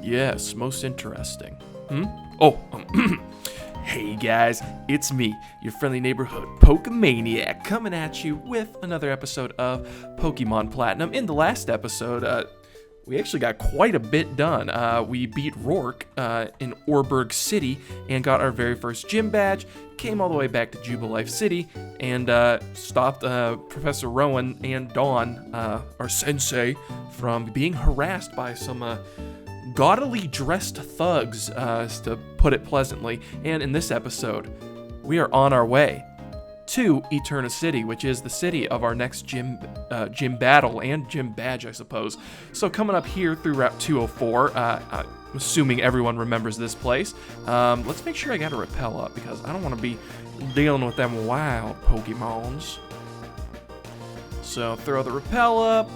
Yes, most interesting. Oh, hey guys, it's me, your friendly neighborhood Pokemaniac, coming at you with another episode of Pokemon Platinum. In the last episode, we actually got quite a bit done. We beat Roark in Windworks City and got our very first gym badge, came all the way back to Jubilife City, and stopped Professor Rowan and Dawn, our sensei, from being harassed by some gaudily dressed thugs, to put it pleasantly. And in this episode, we are on our way to Eterna City, which is the city of our next gym battle and gym badge, I suppose. So coming up here through Route 204, I'm assuming everyone remembers this place. Let's make sure I got a repel up, because I don't want to be dealing with them wild Pokemons. So throw the repel up.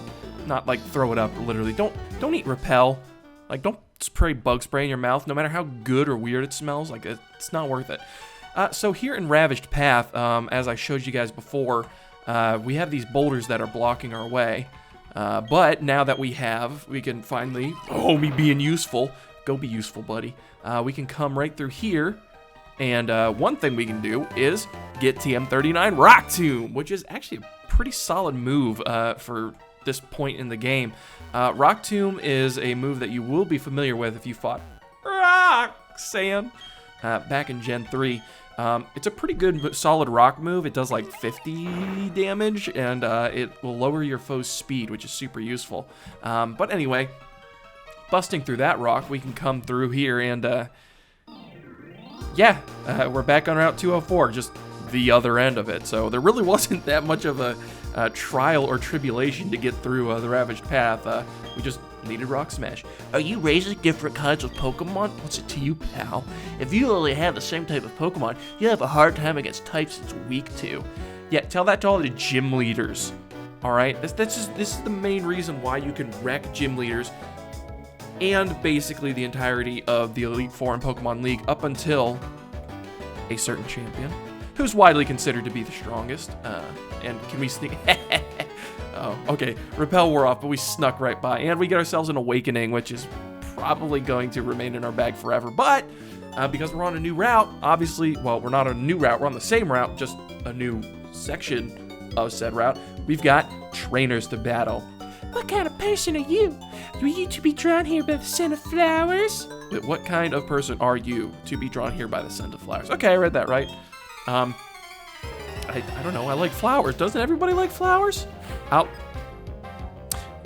Not like throw it up, literally. Don't eat repel. Like, don't spray bug spray in your mouth, no matter how good or weird it smells. Like, it's not worth it. So here in Ravaged Path, as I showed you guys before, we have these boulders that are blocking our way. But now that we can finally, me being useful, go be useful, buddy. We can come right through here, and one thing we can do is get TM39 Rock Tomb, which is actually a pretty solid move for this point in the game. Rock Tomb is a move that you will be familiar with if you fought Roxanne back in Gen 3. It's a pretty good, solid rock move. It does like 50 damage, and it will lower your foe's speed, which is super useful. But anyway, busting through that rock, we can come through here, and we're back on Route 204, just the other end of it. So there really wasn't that much of a trial or tribulation to get through the Ravaged Path. We just needed Rock Smash. Are you raising different kinds of Pokemon? What's it to you, pal? If you only have the same type of Pokemon, you'll have a hard time against types it's weak to. Yeah, tell that to all the gym leaders. Alright? This is the main reason why you can wreck gym leaders and basically the entirety of the Elite Four in Pokemon League up until a certain champion, who's widely considered to be the strongest. And can we sneak? Oh, okay. Repel wore off, but we snuck right by. And we get ourselves an Awakening, which is probably going to remain in our bag forever. But because we're on a new route, obviously, well, we're not on a new route. We're on the same route, just a new section of said route. We've got trainers to battle. What kind of person are you? Were you to be drawn here by the scent of flowers? What kind of person are you to be drawn here by the scent of flowers? Okay, I read that right. I don't know, I like flowers. Doesn't everybody like flowers? You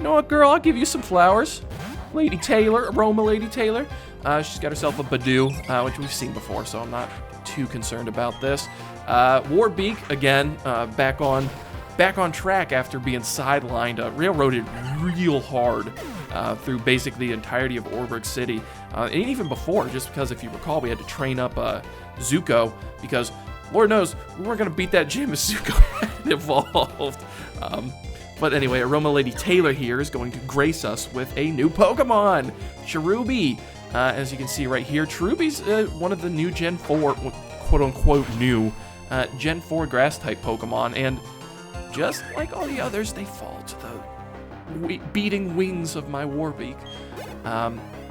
know what, girl, I'll give you some flowers. Lady Taylor, Aroma Lady Taylor. She's got herself a Badoo, which we've seen before, so I'm not too concerned about this. Warbeak, again, back on track after being sidelined, railroaded real hard through basically the entirety of Windworks City. And even before, just because, if you recall, we had to train up Zuko, because Lord knows, we weren't going to beat that gym as Zuko had evolved. But anyway, Aroma Lady Taylor here is going to grace us with a new Pokemon, Cherubi. As you can see right here, Cherubi's one of the new Gen 4, quote-unquote new, Gen 4 Grass-type Pokemon. And just like all the others, they fall to the beating wings of my Warbeak.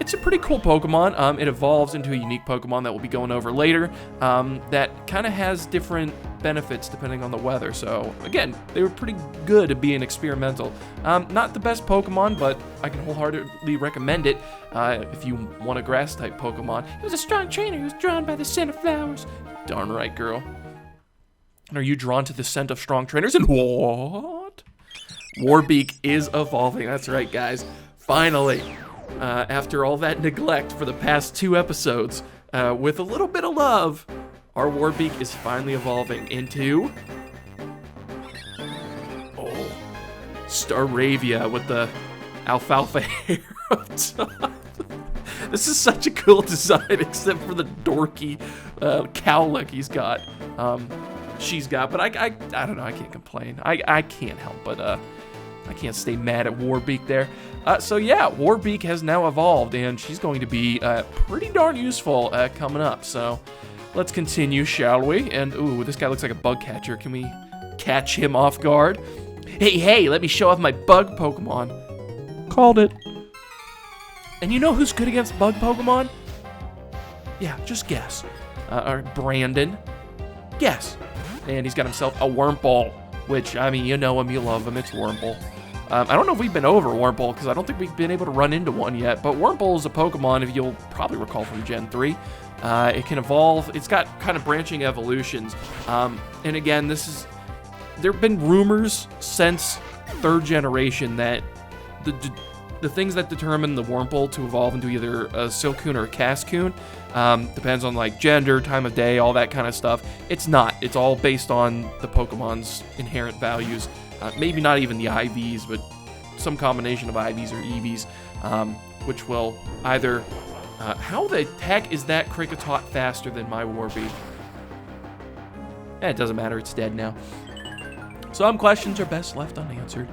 It's a pretty cool Pokemon. It evolves into a unique Pokemon that we'll be going over later, that kind of has different benefits depending on the weather. So again, they were pretty good at being experimental. Not the best Pokemon, but I can wholeheartedly recommend it if you want a grass-type Pokemon. He was a strong trainer. He was drawn by the scent of flowers. Darn right, girl. And are you drawn to the scent of strong trainers? And what? Warbeak is evolving. That's right, guys. Finally. After all that neglect for the past 2 episodes, with a little bit of love, our Warbeak is finally evolving into Staravia with the alfalfa hair up top. This is such a cool design, except for the dorky cowlick she's got. But I don't know, I can't complain. I can't help but I can't stay mad at Warbeak there. So yeah, Warbeak has now evolved, and she's going to be pretty darn useful coming up. So let's continue, shall we? And ooh, this guy looks like a bug catcher. Can we catch him off guard? Hey, let me show off my bug Pokemon. Called it. And you know who's good against bug Pokemon? Yeah, just guess. Or Brandon. Guess. And he's got himself a Wurmple, which, I mean, you know him, you love him. It's Wurmple. I don't know if we've been over Wurmple, because I don't think we've been able to run into one yet. But Wurmple is a Pokemon, if you'll probably recall from Gen 3. It can evolve. It's got kind of branching evolutions. And again, there have been rumors since 3rd generation that the things that determine the Wurmple to evolve into either a Silcoon or a Cascoon depends on like gender, time of day, all that kind of stuff. It's not. It's all based on the Pokemon's inherent values. Maybe not even the IVs, but some combination of IVs or EVs, which will either... how the heck is that Kricketot faster than my Warbeak? It doesn't matter. It's dead now. Some questions are best left unanswered.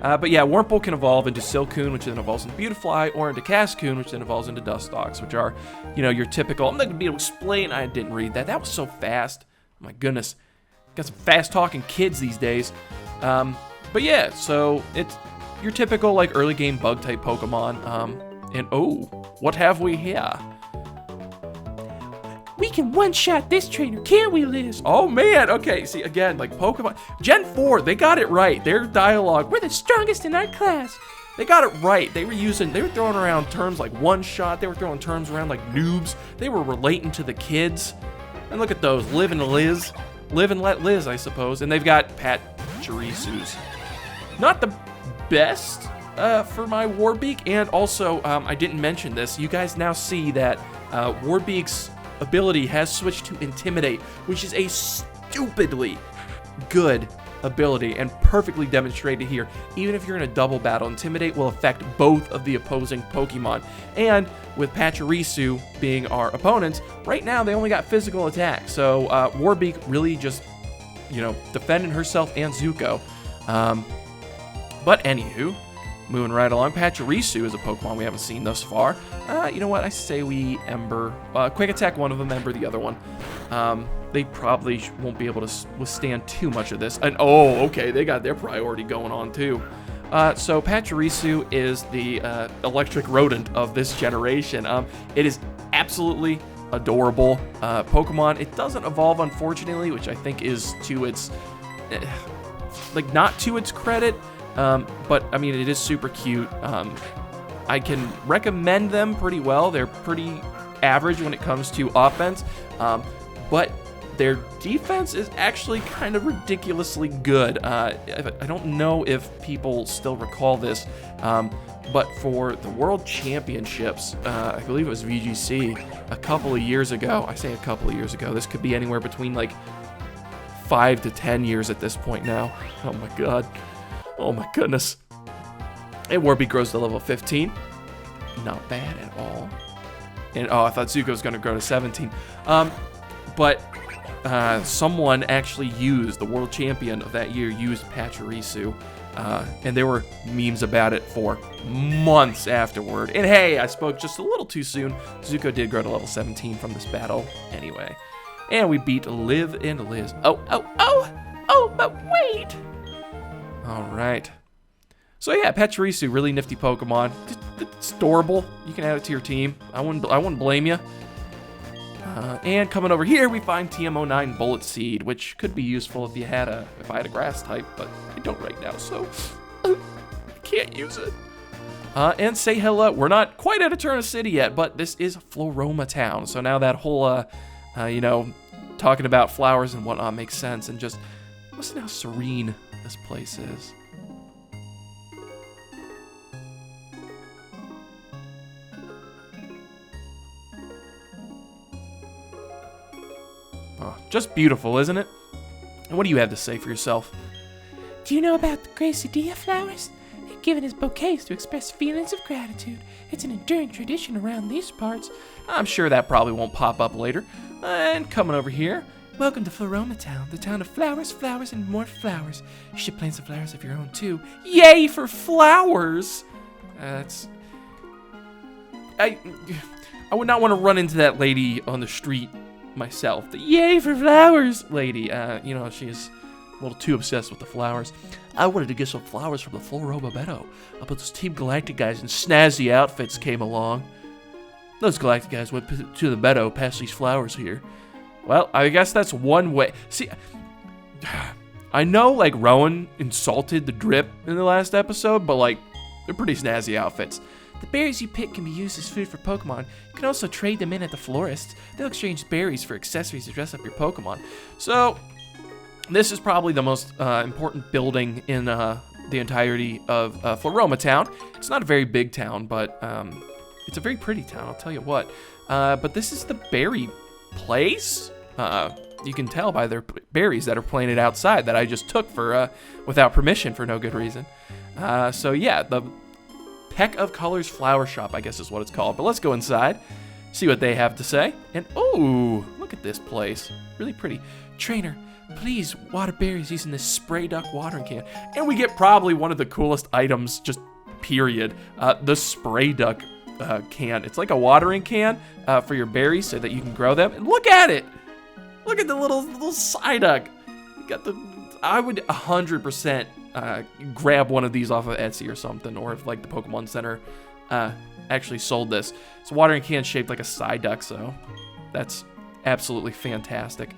But yeah, Wurmple can evolve into Silcoon, which then evolves into Beautifly, or into Cascoon, which then evolves into Dustox, which are, you know, your typical... I'm not going to be able to explain. I didn't read that. That was so fast. My goodness. Got some fast-talking kids these days. But yeah, so it's your typical, like, early-game bug-type Pokemon. And, oh, what have we here? We can one-shot this trainer, can't we, Liz? Oh, man. Okay, see, again, like, Pokemon... Gen 4, they got it right. Their dialogue... We're the strongest in our class. They got it right. They were throwing around terms like one-shot. They were throwing terms around like noobs. They were relating to the kids. And look at those. Live and Liz. Live and let Liz, I suppose. And they've got Pachirisus. Not the best for my Warbeak. And also, I didn't mention this. You guys now see that Warbeak's ability has switched to Intimidate, which is a stupidly good ability and perfectly demonstrated here. Even if you're in a double battle, Intimidate will affect both of the opposing Pokemon. And with Pachirisu being our opponents, right now they only got physical attack. So Warbeak really just, you know, defending herself and Zuko. But anywho, moving right along, Pachirisu is a Pokemon we haven't seen thus far. You know what? I say we Ember. Quick Attack one of them, Ember the other one. They probably won't be able to withstand too much of this. And oh, okay, they got their priority going on too. So Pachirisu is the electric rodent of this generation. It is absolutely adorable Pokemon. It doesn't evolve, unfortunately, which I think is to its... like, not to its credit. But, I mean, it is super cute. I can recommend them pretty well. They're pretty average when it comes to offense. But their defense is actually kind of ridiculously good. I don't know if people still recall this, but for the World Championships, I believe it was VGC, a couple of years ago. I say a couple of years ago. This could be anywhere between, like, 5 to 10 years at this point now. Oh, my God. Oh my goodness. And Warbeak grows to level 15. Not bad at all. And oh, I thought Zuko was going to grow to 17. But someone actually used, the world champion of that year, used Pachirisu. And there were memes about it for months afterward. And hey, I spoke just a little too soon. Zuko did grow to level 17 from this battle anyway. And we beat Liv and Liz. Oh, but wait! All right. So yeah, Pachirisu, really nifty Pokemon. It's adorable. You can add it to your team. I wouldn't blame you. And coming over here, we find TM09 Bullet Seed, which could be useful if I had a grass type, but I don't right now, so I can't use it. And say hello. We're not quite at Eterna City yet, but this is Floroma Town. So now that whole, you know, talking about flowers and whatnot makes sense, and just listen how serene this place is. Oh, just beautiful, isn't it? And what do you have to say for yourself? Do you know about the Gracidilla flowers? They're given as bouquets to express feelings of gratitude. It's an enduring tradition around these parts. I'm sure that probably won't pop up later. And coming over here, welcome to Floroma Town, the town of flowers, flowers, and more flowers. You should plant some flowers of your own, too. Yay for flowers! I would not want to run into that lady on the street myself. The yay for flowers lady. You know, she's A little too obsessed with the flowers. I wanted to get some flowers from the Floroma Meadow, but those Team Galactic guys in snazzy outfits came along. Those Galactic guys went to the meadow past these flowers here. Well, I guess that's one way. See, I know, like, Rowan insulted the drip in the last episode, but, like, they're pretty snazzy outfits. The berries you pick can be used as food for Pokemon. You can also trade them in at the florists. They'll exchange berries for accessories to dress up your Pokemon. So, this is probably the most important building in the entirety of Floroma Town. It's not a very big town, but it's a very pretty town, I'll tell you what. But this is the berry place. You can tell by their berries that are planted outside that I just took for without permission for no good reason. So yeah, the Peck of Colors Flower Shop, I guess is what it's called. But let's go inside, see what they have to say. And oh, look at this place. Really pretty. Trainer, please water berries using this spray duck watering can. And we get probably one of the coolest items, just period. The spray duck can. It's like a watering can for your berries so that you can grow them. And look at it! Look at the little Psyduck. You got the. I would 100% grab one of these off of Etsy or something, or if like the Pokemon Center actually sold this. It's a watering can shaped like a Psyduck, so that's absolutely fantastic.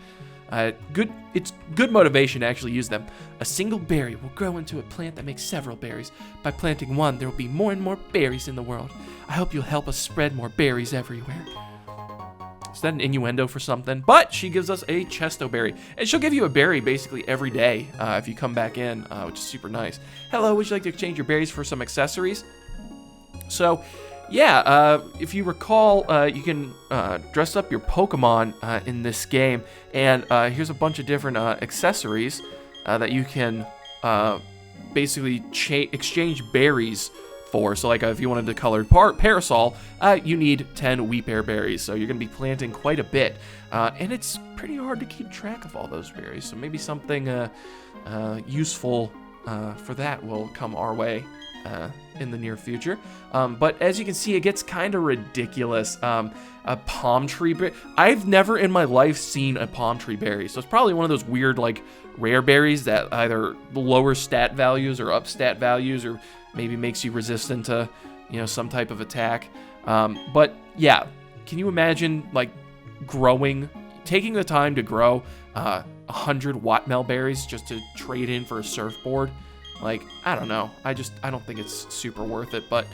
It's good motivation to actually use them. A single berry will grow into a plant that makes several berries. By planting one, there will be more and more berries in the world. I hope you'll help us spread more berries everywhere. Is that an innuendo for something? But she gives us a Chesto berry. And she'll give you a berry basically every day if you come back in, which is super nice. Hello, would you like to exchange your berries for some accessories? So, yeah, if you recall, you can dress up your Pokemon in this game. And here's a bunch of different accessories that you can basically exchange berries for. So like if you wanted the colored parasol, you need 10 Weepear berries. So you're going to be planting quite a bit. And it's pretty hard to keep track of all those berries. So maybe something useful for that will come our way in the near future. But as you can see, it gets kind of ridiculous. A palm tree berry. I've never in my life seen a palm tree berry. So it's probably one of those weird like rare berries that either lower stat values or up stat values, or maybe makes you resistant to, you know, some type of attack. But yeah, can you imagine like taking the time to grow 100 Wattmel berries just to trade in for a surfboard? Like, I don't know. I don't think it's super worth it. But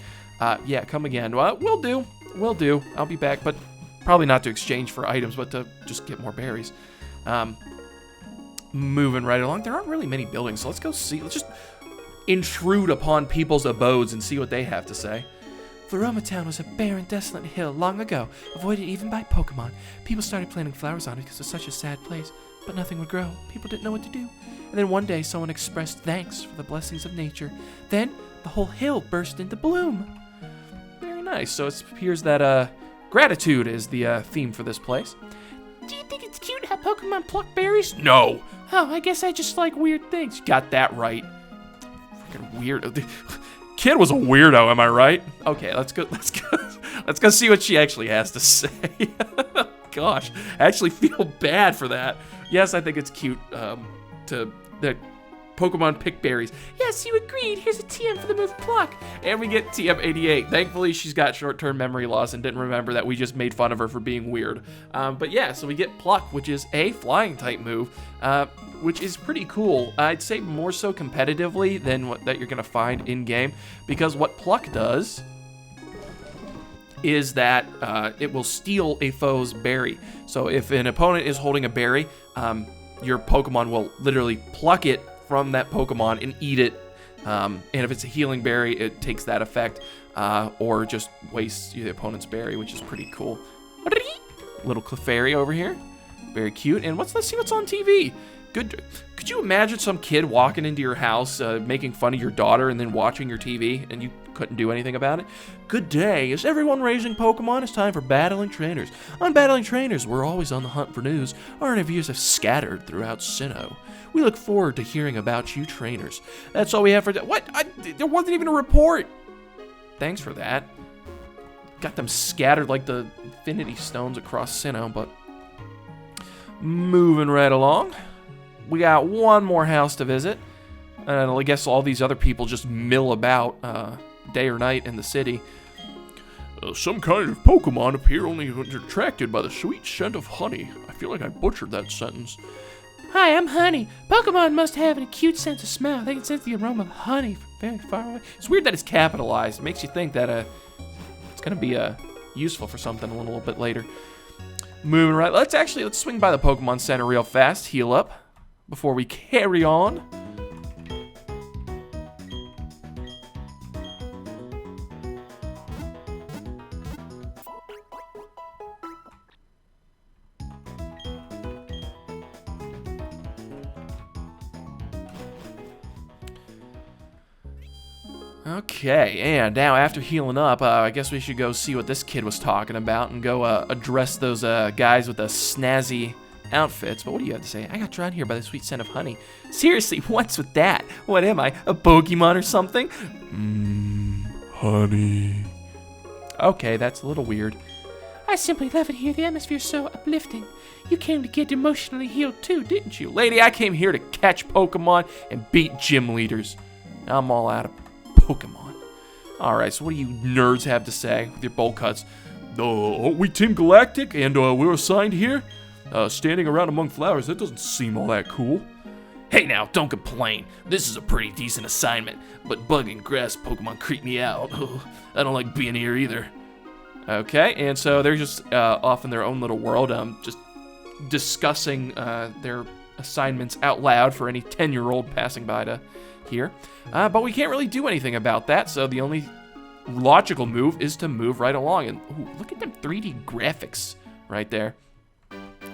yeah, come again. Well, we'll do. I'll be back, but probably not to exchange for items, but to just get more berries. Moving right along. There aren't really many buildings, so let's go see. Let's just intrude upon people's abodes and see what they have to say. Floroma Town was a barren, desolate hill long ago, avoided even by Pokemon. People started planting flowers on it because it's such a sad place, but nothing would grow. People didn't know what to do. And then one day, someone expressed thanks for the blessings of nature. Then, the whole hill burst into bloom. Very nice. So it appears that gratitude is the theme for this place. Do you think it's cute how Pokemon pluck berries? No. Oh, I guess I just like weird things. Got that right. Freaking weirdo. Kid was a weirdo, am I right? Okay, let's go see what she actually has to say. Gosh, I actually feel bad for that. Yes, I think it's cute that Pokemon pick berries. Yes, you agreed. Here's a TM for the move Pluck. And we get TM 88. Thankfully, she's got short-term memory loss and didn't remember that we just made fun of her for being weird. But yeah, so we get Pluck, which is a flying type move, which is pretty cool. I'd say more so competitively than what that you're going to find in-game, because what Pluck does is that it will steal a foe's berry. So if an opponent is holding a berry, your Pokemon will literally pluck it from that Pokemon and eat it. And if it's a healing berry, it takes that effect, or just wastes the opponent's berry, which is pretty cool. Little Clefairy over here, very cute. And let's see what's on TV. Good. Could you imagine some kid walking into your house, making fun of your daughter, and then watching your TV, and you couldn't do anything about it? Good day. Is everyone raising Pokemon? It's time for Battling Trainers. On Battling Trainers, we're always on the hunt for news. Our interviews have scattered throughout Sinnoh. We look forward to hearing about you trainers. That's all we have for what? There wasn't even a report. Thanks for that. Got them scattered like the Infinity Stones across Sinnoh, but moving right along. we got one more house to visit. And I guess all these other people just mill about day or night in the city. Some kind of Pokemon appear only when they're attracted by the sweet scent of honey. I feel like I butchered that sentence. Hi, I'm Honey. Pokemon must have an acute sense of smell. They can sense the aroma of honey from very far away. It's weird that it's capitalized. It makes you think that it's going to be useful for something a little bit later. Moving right. Let's swing by the Pokemon Center real fast. Heal up before we carry on. Okay, and now after healing up, I guess we should go see what this kid was talking about and go address those guys with the snazzy outfits. But what do you have to say? I got drawn here by the sweet scent of honey. Seriously, what's with that? What am I, a Pokemon or something? Honey. Okay, that's a little weird. I simply love it here. The atmosphere's so uplifting. You came to get emotionally healed too, didn't you? Lady, I came here to catch Pokemon and beat gym leaders. Now I'm all out of Pokemon. Alright, so what do you nerds have to say with your bowl cuts? We Team Galactic, and we're assigned here. Standing around among flowers, that doesn't seem all that cool. Hey now, don't complain. This is a pretty decent assignment, but bug and grass Pokemon creep me out. I don't like being here either. Okay, and so they're just off in their own little world, just discussing their assignments out loud for any 10-year-old passing by to hear. But we can't really do anything about that, so the only logical move is to move right along. And ooh, look at them 3D graphics right there.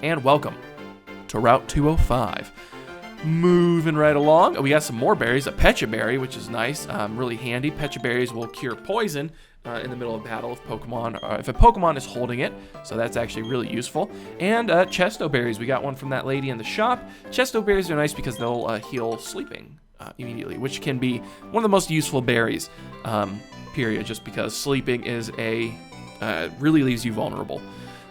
And welcome to Route 205. Moving right along, we got some more berries. A Pecha Berry, which is nice, really handy. Pecha Berries will cure poison in the middle of battle if a Pokemon is holding it, so that's actually really useful. And Chesto Berries, we got one from that lady in the shop. Chesto Berries are nice because they'll heal sleeping immediately, which can be one of the most useful berries, period, just because sleeping is really leaves you vulnerable.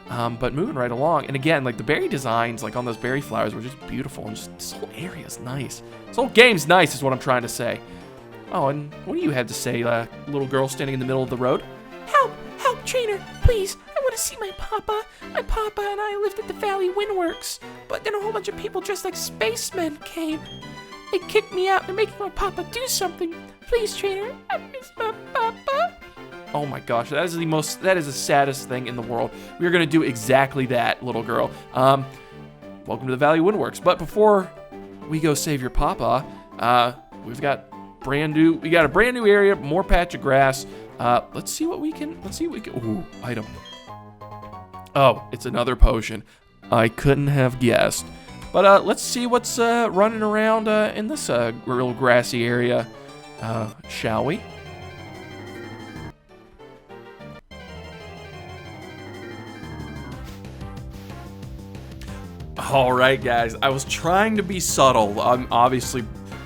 But moving right along, and again, like the berry designs, like on those berry flowers, were just beautiful, and just this whole area is nice. This whole game's nice, is what I'm trying to say. Oh, and what do you have to say, little girl standing in the middle of the road? Help! Help, trainer! Please! I want to see my papa! My papa and I lived at the Valley Windworks, but then a whole bunch of people dressed like spacemen came. They kicked me out. They're making my papa do something. Please, trainer, I miss my papa. Oh my gosh, that is the saddest thing in the world. We are going to do exactly that, little girl. Welcome to the Valley Windworks. But before we go save your papa, we got a brand new area, more patch of grass. Let's see what we can. Ooh, item. Oh, it's another potion. I couldn't have guessed. But let's see what's running around in this real grassy area, shall we? Alright guys, I was trying to be subtle. Obviously,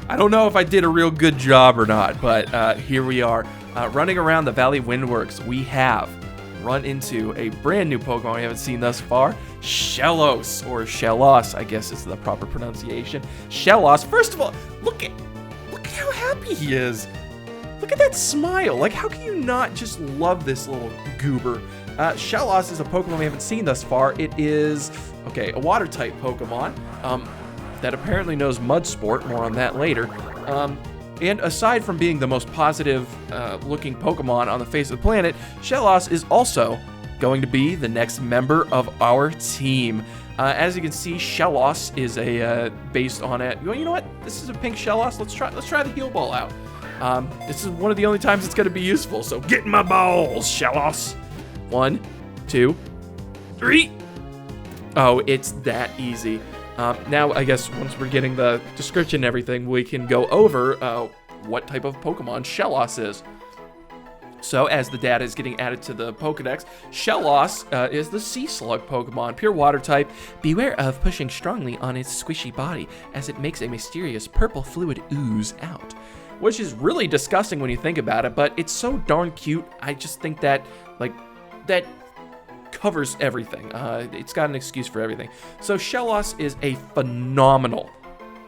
I don't know if I did a real good job or not, but here we are. Running around the Valley Windworks, we have run into a brand new Pokemon we haven't seen thus far, Shellos, or Shellos, I guess is the proper pronunciation. Shellos, first of all, look at how happy he is. Look at that smile. Like, how can you not just love this little goober? Shellos is a Pokemon we haven't seen thus far. It is, okay, a water-type Pokemon that apparently knows Mud Sport. More on that later. And aside from being the most positive looking Pokemon on the face of the planet, Shellos is also going to be the next member of our team. As you can see, Shellos is based on it. You know what? This is a pink Shellos. Let's try the Heal Ball out. This is one of the only times it's going to be useful. So get in my balls, Shellos. 1, 2, 3. Oh, it's that easy. Now, I guess once we're getting the description and everything, we can go over what type of Pokemon Shellos is. So, as the data is getting added to the Pokedex, Shellos is the Sea Slug Pokemon, pure water type. Beware of pushing strongly on its squishy body, as it makes a mysterious purple fluid ooze out. Which is really disgusting when you think about it, but it's so darn cute. I just think that, that covers everything. It's got an excuse for everything. So Shellos is a phenomenal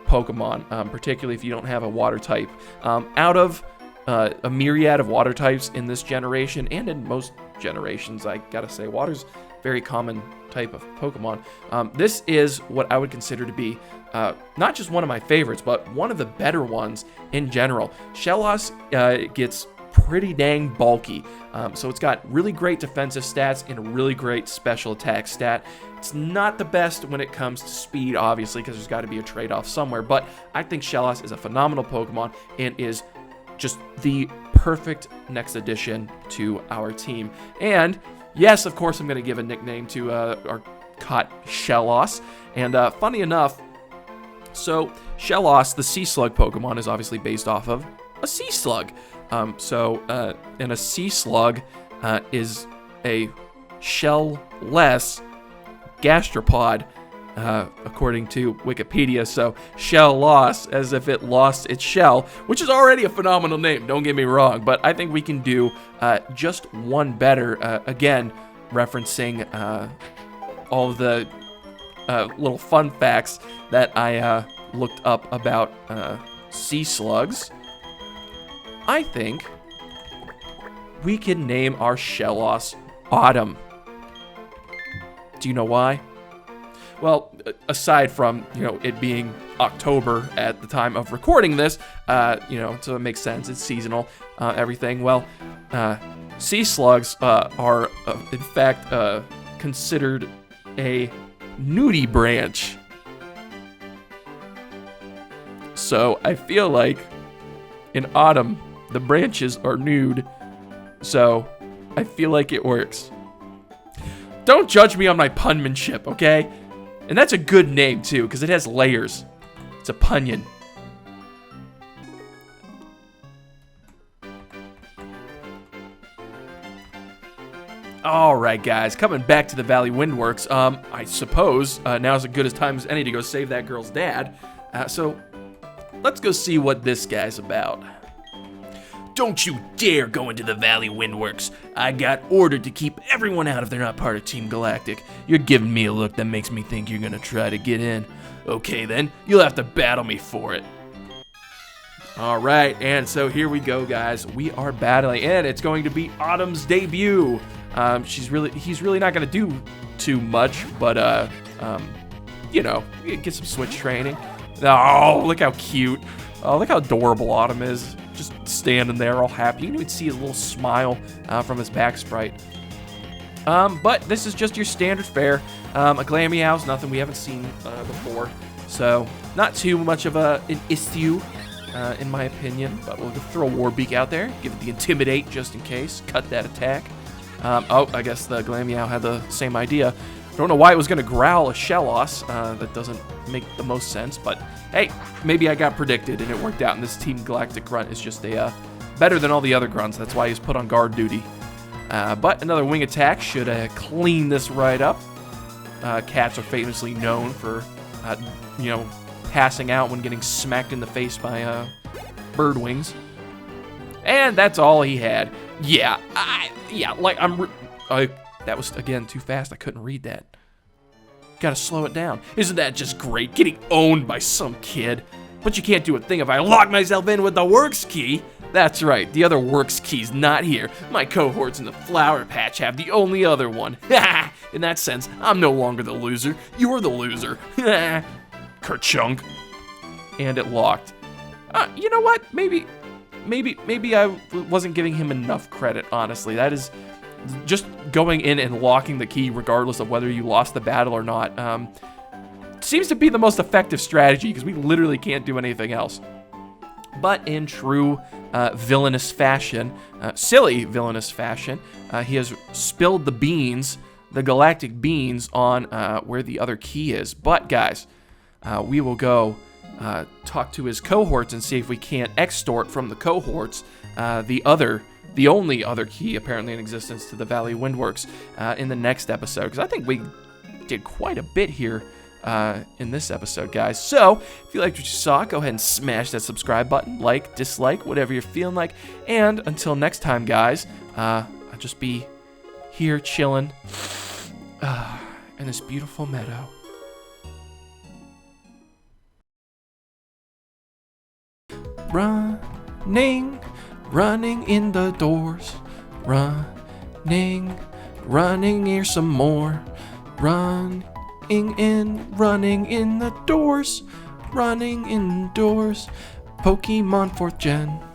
Pokemon, particularly if you don't have a water type. Out of a myriad of water types in this generation, and in most generations, I gotta say, water's very common type of Pokemon. This is what I would consider to be not just one of my favorites, but one of the better ones in general. Shellos gets pretty dang bulky, so it's got really great defensive stats and a really great special attack stat. It's not the best when it comes to speed, obviously, because there's got to be a trade-off somewhere, but I think Shellos is a phenomenal Pokemon and is just the perfect next addition to our team. And yes, of course, I'm going to give a nickname to our Cot Shellos. And funny enough, so Shellos, the Sea Slug Pokemon, is obviously based off of a sea slug. And a sea slug is a shell-less gastropod, according to Wikipedia. So shell loss, as if it lost its shell, which is already a phenomenal name, don't get me wrong, but I think we can do just one better, again referencing all of the little fun facts that I looked up about sea slugs. I think we can name our Shellos Autumn. Do you know why? Well, aside from, it being October at the time of recording this, so it makes sense. It's seasonal, everything. Well, sea slugs are, in fact, considered a nudie branch. So I feel like in autumn, the branches are nude. So I feel like it works. Don't judge me on my punmanship, okay? And that's a good name, too, because it has layers. It's a punion. Alright, guys, coming back to the Valley Windworks, I suppose now's as good a time as any to go save that girl's dad. So let's go see what this guy's about. Don't you dare go into the Valley Windworks. I got ordered to keep everyone out if they're not part of Team Galactic. You're giving me a look that makes me think you're gonna try to get in. Okay then, you'll have to battle me for it. Alright, and so here we go, guys. We are battling, and it's going to be Autumn's debut. He's really not gonna do too much, but get some switch training. Oh, look how cute. Oh, look how adorable Autumn is. Just standing there all happy. You can even see his little smile from his back sprite. But this is just your standard fare. A Glameow's nothing we haven't seen before. So, not too much of an issue, in my opinion. But we'll throw a Warbeak out there. Give it the Intimidate just in case. Cut that attack. I guess the Glameow had the same idea. Don't know why it was going to growl a Shellos. That doesn't make the most sense, but hey, maybe I got predicted and it worked out, and this Team Galactic grunt is just better than all the other grunts. That's why he's put on guard duty. But another wing attack should clean this right up. Cats are famously known for, passing out when getting smacked in the face by bird wings. And that's all he had. That was, again, too fast. I couldn't read that. Gotta slow it down. Isn't that just great? Getting owned by some kid. But you can't do a thing if I lock myself in with the Works key. That's right, the other Works key's not here. My cohorts in the Flower Patch have the only other one. In that sense, I'm no longer the loser. You're the loser. Kerchunk. And it locked. You know what? Maybe I wasn't giving him enough credit, honestly. That is just going in and locking the key regardless of whether you lost the battle or not. Seems to be the most effective strategy because we literally can't do anything else. But in true villainous fashion, silly villainous fashion, he has spilled the beans, the galactic beans, on where the other key is. But guys, we will go talk to his cohorts and see if we can't extort from the cohorts the only other key apparently in existence to the Valley Windworks in the next episode, because I think we did quite a bit here in this episode, guys. So if you liked what you saw, go ahead and smash that subscribe button, like, dislike, whatever you're feeling like. And until next time, guys, I'll just be here chilling in this beautiful meadow. running, running in the doors. Running, running here some more. Running in the doors. Running indoors. Pokemon 4th Gen.